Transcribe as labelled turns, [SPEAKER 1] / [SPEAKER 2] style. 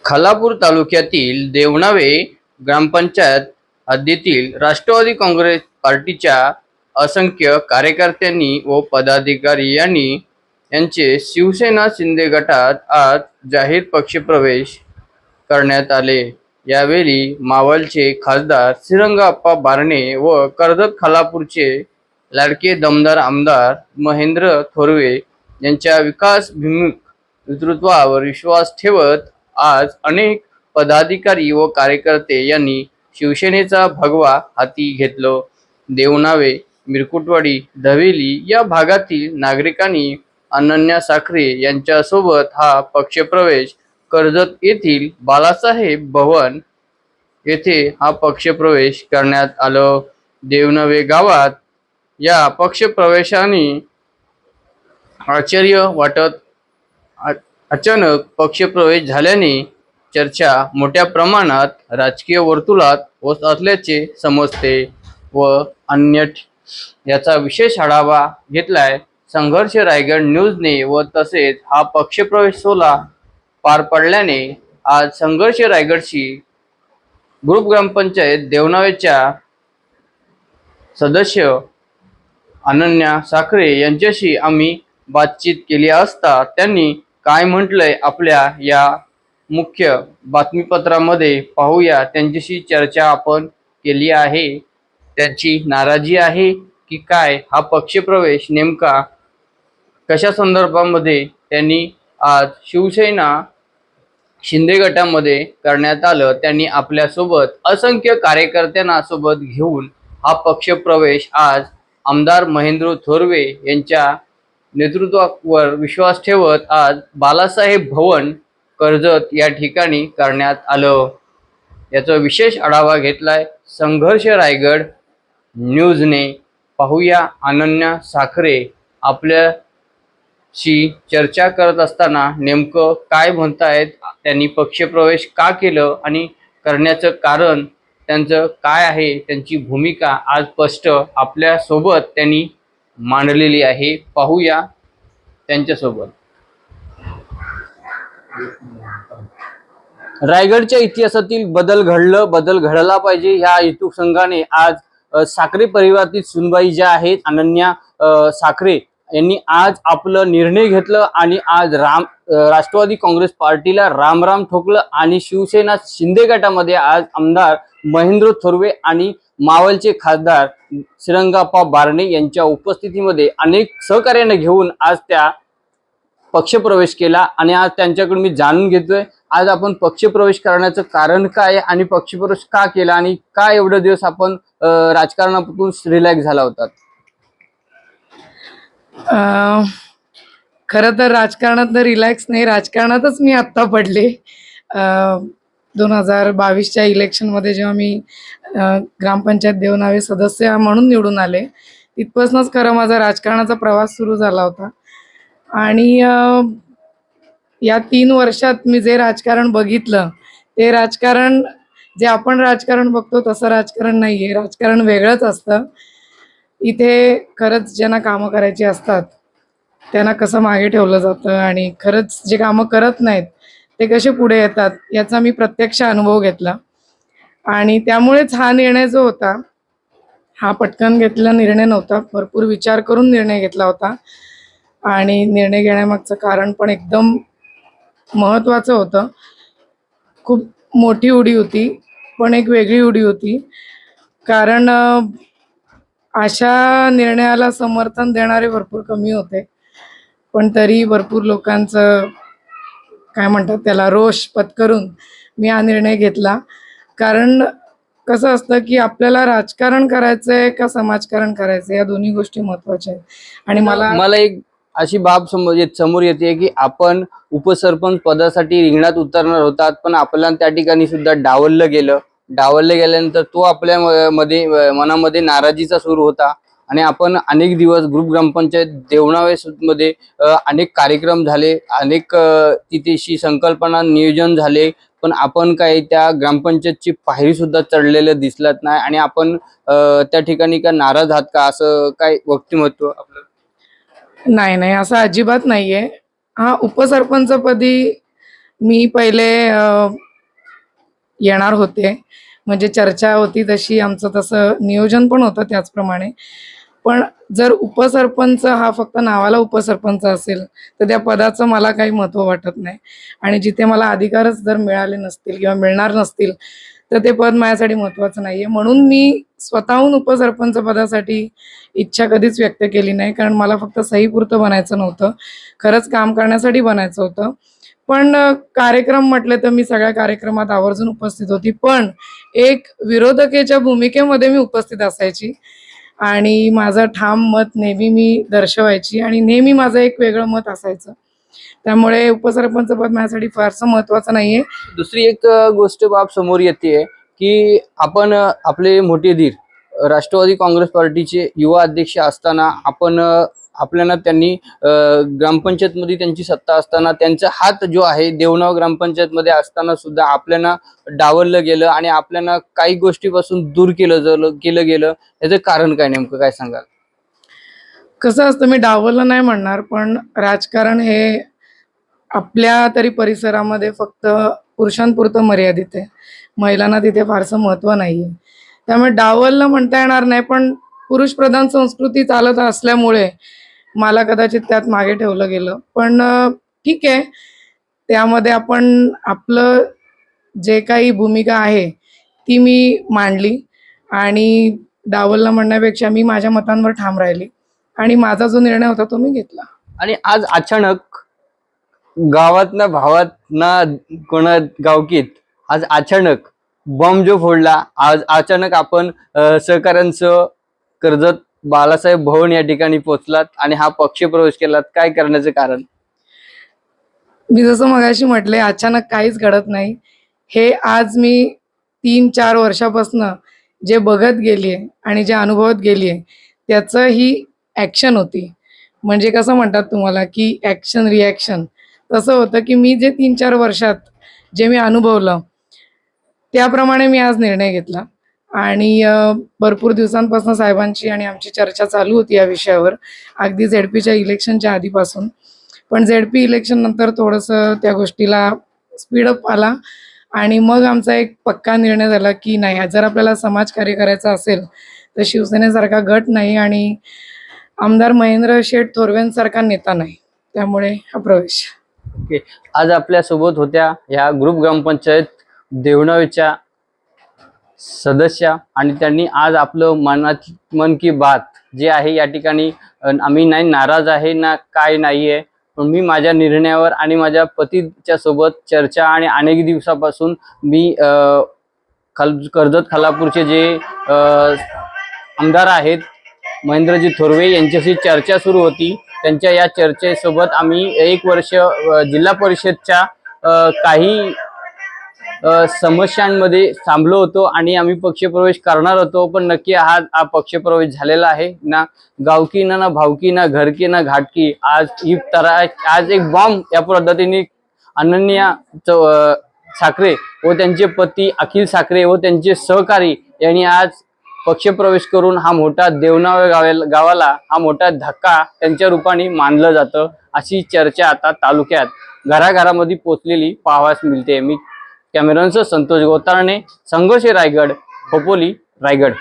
[SPEAKER 1] खालापूर तालुक्यातील देवणावे ग्रामपंचायत हद्दीतील राष्ट्रवादी काँग्रेस पार्टीच्या असंख्य कार्यकर्त्यांनी व पदाधिकारी यांचे शिवसेना शिंदे गटात आज जाहीर पक्षप्रवेश करण्यात आले। यावेळी मावळचे खासदार श्रीरंगाप्पा बारणे व कर्जत खालापूरचे लाडके दमदार आमदार महेंद्र थोरवे यांच्या विकासभिमुख नेतृत्वावर विश्वास ठेवत आज अनेक पदाधिकारी व कार्यकर्ते यांनी शिवसेनेचा भगवा हाती घेतला। देवणावे, मिरकुटवाडी, धवेली या भागातील नागरिकांनी अनन्या साखरे यांच्यासोबत हा पक्षप्रवेश कर्जत येथील बालासाहेब भवन येथे हा पक्षप्रवेश करण्यात आला। देवणावे गावात या पक्षप्रवेशाने आश्चर्य वाटत अचानक पक्षप्रवेश झाल्याने चर्चा मोठ्या प्रमाणात राजकीय वर्तुळात होत असल्याचे समजते व अन्य याचा विशेष आढावा घेतलाय संघर्ष रायगड न्यूजने व तसेच हा पक्षप्रवेश सोहळा पार पडल्याने आज संघर्ष रायगडची ग्रुप ग्रामपंचायत देवणावेच्या सदस्य अनन्या साखरे यांच्याशी आम्ही बातचीत केली असता त्यांनी काय म्हटलंय आपल्या या मुख्य बातमीपत्रामध्ये पाहूया। त्यांच्याशी चर्चा आपण केली आहे। त्यांची नाराजी आहे की काय, हा पक्षप्रवेश नेमका कशा संदर्भामध्ये त्यांनी आज शिवसेना शिंदे गटामध्ये करण्यात आलं, त्यांनी आपल्या सोबत असंख्य कार्यकर्त्यांना सोबत घेऊन हा पक्षप्रवेश आज आमदार महेंद्र थोरवे यांच्या नेतृत्वावर विश्वास ठेवत आज बालासाहेब भवन कर्जत या ठिकाणी करण्यात आलं। याचा विशेष आढावा घेतलाय संघर्ष रायगड न्यूजने। पाहूया अनन्या साखरे आपल्याशी चर्चा करत असताना नेमकं काय म्हणतायत, त्यांनी पक्षप्रवेश का केलं आणि करण्याचं कारण त्यांचं काय आहे, त्यांची भूमिका आज स्पष्ट आपल्या सोबत त्यांनी मांडलेली आहे। पाहूया त्यांच्यासोबत। रायगडच्या इतिहासातील बदल घडला पाहिजे ह्या हेतुसंघाने आज साखरे परिवारातील सुनबाई ज्या आहेत अनन्या साखरे यांनी आज आपलं निर्णय घेतलं आणि आज राष्ट्रवादी काँग्रेस पार्टीला राम ठोकलं आणि शिवसेना शिंदे गटामध्ये आज आमदार महेंद्र थोरवे आणि मावळचे खासदार श्रीरंगाप्पा बारणे यांच्या उपस्थितीमध्ये अनेक सहकार्याने घेऊन आज त्या पक्षप्रवेश केला आणि आज त्यांच्याकडून मी जाणून घेतोय आज आपण पक्षप्रवेश करण्याचं कारण काय आणि पक्षप्रवेश का केला आणि का एवढे दिवस आपण राजकारणापासून रिलॅक्स झाला होता।
[SPEAKER 2] खरं तर राजकारणात रिलॅक्स नाही, राजकारणातच मी आत्ता पडले। 2022च्या इलेक्शनमध्ये जेव्हा मी ग्रामपंचायत देवणावे सदस्य म्हणून निवडून आले तिथपासूनच खरं माझा राजकारणाचा प्रवास सुरू झाला होता आणि या 3 वर्षात मी जे राजकारण बघितलं ते राजकारण जे आपण राजकारण बघतो तसं राजकारण नाही आहे, राजकारण वेगळंच असतं। इथे खरंच ज्यांना कामं करायची असतात त्यांना कसं मागे ठेवलं जातं आणि खरंच जे कामं करत नाहीत ते कसे पुढे येतात याचा मी प्रत्यक्ष अनुभव घेतला आणि त्यामुळेच हा निर्णय जो होता हा पटकन घेतलेला निर्णय नव्हता, भरपूर विचार करून निर्णय घेतला होता आणि निर्णय घेण्यामागचं कारण पण एकदम महत्त्वाचं होतं। खूप मोठी उडी होती पण एक वेगळी उडी होती, कारण अशा निर्णयाला समर्थन देणारे भरपूर कमी होते पण तरी भरपूर लोकांचं काय म्हणतात त्याला रोष पत्करून मी हा निर्णय घेतला। कारण कसं असतं की आपल्याला राजकारण करायचंय का समाजकारण करायचंय या दोन्ही गोष्टी महत्त्वाच्या आहेत आणि मला
[SPEAKER 1] एक अशी बाब समोर येते की आपण उपसरपंच पदासाठी रिंगणात उतरणार होतात पण आपल्याला त्या ठिकाणी सुद्धा डावललं गेल्यानंतर तो आपल्या मनामध्ये नाराजीचा सूर होता आणि आपण अनेक दिवस ग्रुप ग्रामपंचायत देवणावे मध्ये अनेक कार्यक्रम झाले, अनेक तिथेशी संकल्पना नियोजन झाले पण आपण काही त्या ग्रामपंचायतची पायरी सुद्धा चढलेलं दिसलत नाही आणि आपण त्या ठिकाणी का नाराज आहात का, असं काय व्यक्तिमत्व आपलं?
[SPEAKER 2] नाही असं अजिबात नाहीये। हा उपसरपंचपदी मी पहिले येणार होते, म्हणजे चर्चा होती तशी, आमचं तसं नियोजन पण होतं त्याचप्रमाणे. पण जर उपसरपंच हा फक्त नावाला उपसरपंच असेल तर त्या पदाचं मला काही महत्त्व वाटत नाही. आणि जिथे मला अधिकारच जर मिळाले नसतील किंवा मिळणार नसतील तर ते पद माझ्यासाठी महत्त्वाचं नाही आहे. म्हणून मी स्वतःहून उपसरपंच पदासाठी इच्छा कधीच व्यक्त केली नाही, कारण मला फक्त सहीपुरतं बनायचं नव्हतं, खरंच काम करण्यासाठी बनायचं होतं. पण कार्यक्रम म्हटले तर मी सगळ्या कार्यक्रमात आवर्जून उपस्थित होती, पण एक विरोधकेच्या भूमिकेमध्ये मी उपस्थित असायची आणि माझं ठाम मत नेहमी मी दर्शवायची आणि नेहमी माझं एक वेगळं मत असायचं. त्यामुळे उपसरपंच पद माझ्यासाठी फारसं महत्त्वाचं नाही आहे.
[SPEAKER 1] दुसरी एक गोष्ट बाब समोर येते की आपण आपले मोठे धीर राष्ट्रवादी काँग्रेस पार्टीचे युवा अध्यक्ष असताना आपण आपल्याला त्यांनी ग्रामपंचायत मध्ये त्यांची सत्ता असताना त्यांचा हात जो आहे देवनाव ग्रामपंचायत मध्ये असताना सुद्धा आपल्याला डावललं गेलं आणि आपल्याला काही गोष्टीपासून दूर केलं गेलं. याचं कारण काय, नेमकं काय सांगाल?
[SPEAKER 2] कसं असतं, मी डावललं नाही म्हणणार, पण राजकारण हे आपल्या तरी परिसरामध्ये फक्त पुरुषांपुरतं मर्यादित आहे. महिलांना तिथे फारसं महत्त्व नाही आहे. त्यामुळे डावललं म्हणता येणार नाही, पण पुरुषप्रधान संस्कृती चालत असल्यामुळे मला कदाचित त्यात मागे ठेवलं गेलं. पण ठीक आहे, त्यामध्ये आपण आपलं जे काही भूमिका आहे ती मी मांडली आणि डावललं म्हणण्यापेक्षा मी माझ्या मतांवर ठाम राहिली आणि माझा जो निर्णय होता तो मी घेतला.
[SPEAKER 1] आणि आज अचानक गावात ना भावात ना कोणा गावकीत आज अचानक बॉम्ब जो फोडला, आज अचानक आपण सहकाऱ्यांचं कर्जत बाळासाहेब भवन या ठिकाणी पोहोचलात आणि हा पक्ष प्रवेश केलात. काय करण्याचं कारण?
[SPEAKER 2] मी जसं मगाशी म्हटले, अचानक काहीच घडत नाही. हे आज मी 3-4 वर्षापासनं जे बघत गेली आहे आणि जे अनुभवत गेली आहे त्याचं ही ॲक्शन होती. म्हणजे कसं म्हणतात तुम्हाला की ॲक्शन रिॲक्शन, तसं होतं की मी जे 3-4 वर्षात जे मी अनुभवलं त्याप्रमाणे मी आज निर्णय घेतला. आणि भरपूर दिवसांपासून साहेबांची आणि आमची चर्चा चालू होती या विषयावर, अगदी झेडपीच्या इलेक्शनच्या आधीपासून. पण झेडपी इलेक्शननंतर थोडंसं त्या गोष्टीला स्पीडअप आला आणि मग आमचा एक पक्का निर्णय झाला की नाही, जर आपल्याला समाजकार्य करायचं असेल तर शिवसेनेसारखा गट नाही आणि आमदार महेंद्र शेठ थोरवेंसारखा नेता नाही. त्यामुळे हा प्रवेश.
[SPEAKER 1] ओके. आज आपल्या सोबत होत्या या ग्रुप ग्रामपंचायत देवनावेच्या सदस्या आणि त्यांनी आज आपलं मन की बात जे आहे या ठिकाणी आम्ही नाही नाराज आहे ना काय नाहीये, पण मी माझ्या निर्णयावर आणि माझ्या पतीच्या सोबत चर्चा आणि अनेक दिवसापासून मी कर्जत खालापूरचे जे आमदार आहेत महेंद्रजी थोरवे यांच्याशी चर्चा सुरू होती. त्यांच्या या चर्चेसोबत आम्ही 1 वर्ष जिल्हा परिषदच्या काही समस्यांमध्ये थांबलो होतो आणि आम्ही पक्षप्रवेश करणार होतो, पण नक्की हा पक्षप्रवेश झालेला आहे. ना गावकी ना भावकी ना घरकी ना घाटकी, आज एक बॉम्ब या पद्धतीने अनन्या साखरे व त्यांचे पती अखिल साखरे व त्यांचे सहकारी यांनी आज पक्षप्रवेश करून हा मोठा देवनावे गावाला हा मोठा धक्का त्यांच्या रूपाने मानलं जातं, अशी चर्चा आता तालुक्यात घराघरामध्ये पोचलेली पाहावयास मिळते. मी कॅमेरामॅन संतोष गोतारणे, संघर्ष रायगड, खोपोली, रायगड.